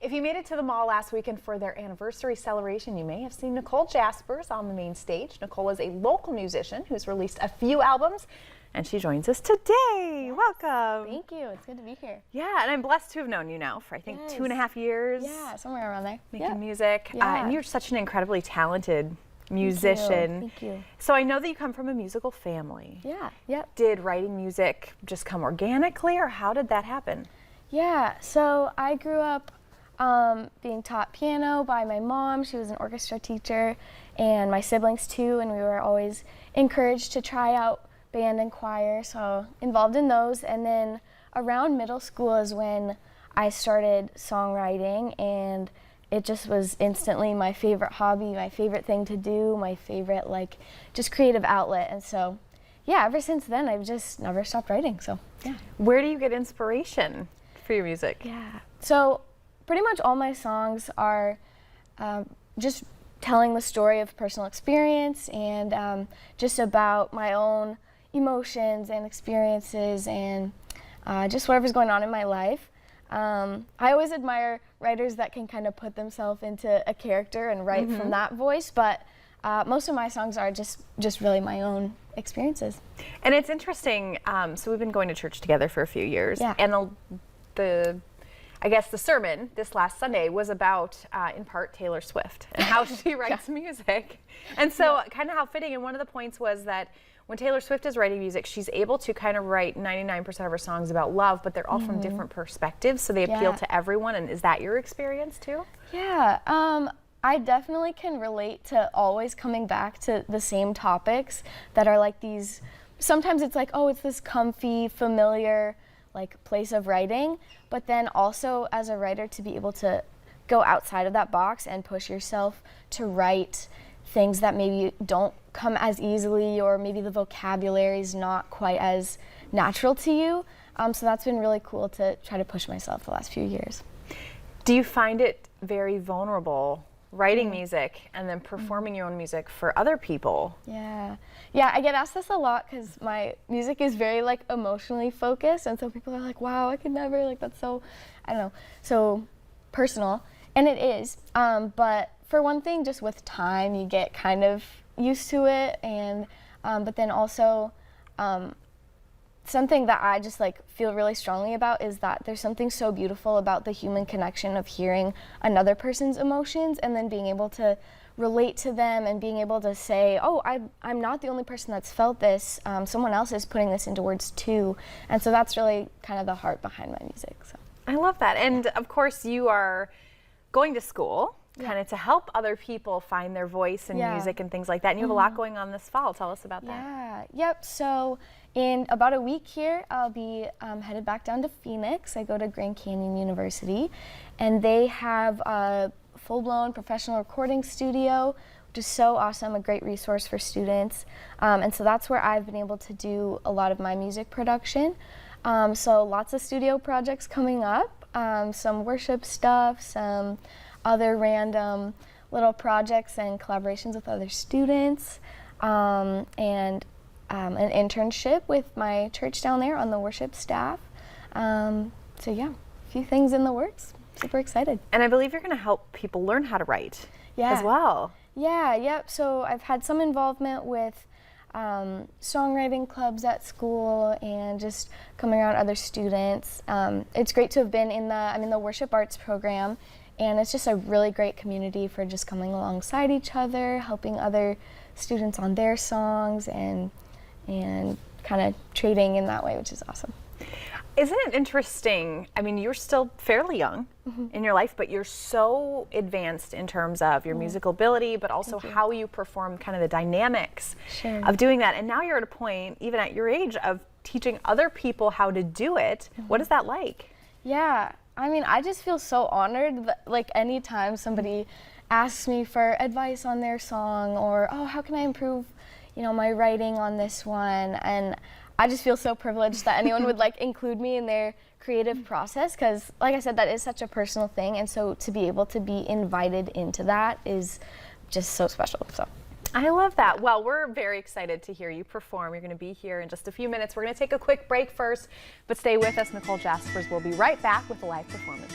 If you made it to the mall last weekend for their anniversary celebration, you may have seen Nicole Jasperse on the main stage. Nicole is a local musician who's released a few albums, and she joins us today. Yes. Welcome. Thank you. It's good to be here. Yeah, and I'm blessed to have known you now for, I think, 2.5 years. Yeah, somewhere around there. Making music. Yeah. And you're such an incredibly talented musician. Thank you. So I know that you come from a musical family. Yeah. Yep. Did writing music just come organically, or how did that happen? Yeah, so I grew up being taught piano by my mom. She was an orchestra teacher, and my siblings too, and we were always encouraged to try out band and choir, so involved in those. And then around middle school is when I started songwriting, and it just was instantly my favorite hobby, my favorite thing to do, my favorite just creative outlet. And so yeah, ever since then I've just never stopped writing. So yeah. Where do you get inspiration for your music? Yeah, so pretty much all my songs are just telling the story of personal experience and just about my own emotions and experiences and just whatever's going on in my life. I always admire writers that can kind of put themselves into a character and write from that voice, but most of my songs are just really my own experiences. And it's interesting, so we've been going to church together for a few years, and I guess the sermon this last Sunday was about, in part, Taylor Swift and how she writes music. And so kind of how fitting, and one of the points was that when Taylor Swift is writing music, she's able to kind of write 99% of her songs about love, but they're all from different perspectives, so they appeal to everyone. And is that your experience too? Yeah, I definitely can relate to always coming back to the same topics that are like these, sometimes it's like, oh, it's this comfy, familiar place of writing, but then also as a writer to be able to go outside of that box and push yourself to write things that maybe don't come as easily, or maybe the vocabulary is not quite as natural to you. So that's been really cool to try to push myself the last few years. Do you find it very vulnerable writing music and then performing your own music for other people? Yeah, I get asked this a lot because my music is very emotionally focused, and so people are like, wow, I could never, that's so, I don't know, so personal, and it is, but for one thing, just with time you get kind of used to it, and but then also something that I just feel really strongly about is that there's something so beautiful about the human connection of hearing another person's emotions and then being able to relate to them and being able to say, oh, I'm not the only person that's felt this, someone else is putting this into words too. And so that's really kind of the heart behind my music. So I love that. And of course you are going to school kind of to help other people find their voice in music and things like that. And you have a lot going on this fall. Tell us about that. Yep. So in about a week here, I'll be headed back down to Phoenix. I go to Grand Canyon University, and they have a full-blown professional recording studio, which is so awesome, a great resource for students. And so that's where I've been able to do a lot of my music production. So lots of studio projects coming up, some worship stuff, some other random little projects and collaborations with other students, and an internship with my church down there on the worship staff. So yeah, a few things in the works. Super excited. And I believe you're going to help people learn how to write as well. Yep. So I've had some involvement with songwriting clubs at school and just coming around other students. It's great to have been in the worship arts program, and it's just a really great community for just coming alongside each other, helping other students on their songs, and kind of trading in that way, which is awesome. Isn't it interesting? I mean, you're still fairly young in your life, but you're so advanced in terms of your musical ability, but also how you perform, kind of the dynamics of doing that. And now you're at a point, even at your age, of teaching other people how to do it. What is that like? Yeah, I mean, I just feel so honored that, anytime somebody asks me for advice on their song, or, oh, how can I improve, my writing on this one? And I just feel so privileged that anyone would include me in their creative process, because like I said, that is such a personal thing, and so to be able to be invited into that is just so special. So I love that. Well, we're very excited to hear you perform. You're going to be here in just a few minutes. We're going to take a quick break first, but stay with us. Nicole Jasperse will be right back with a live performance.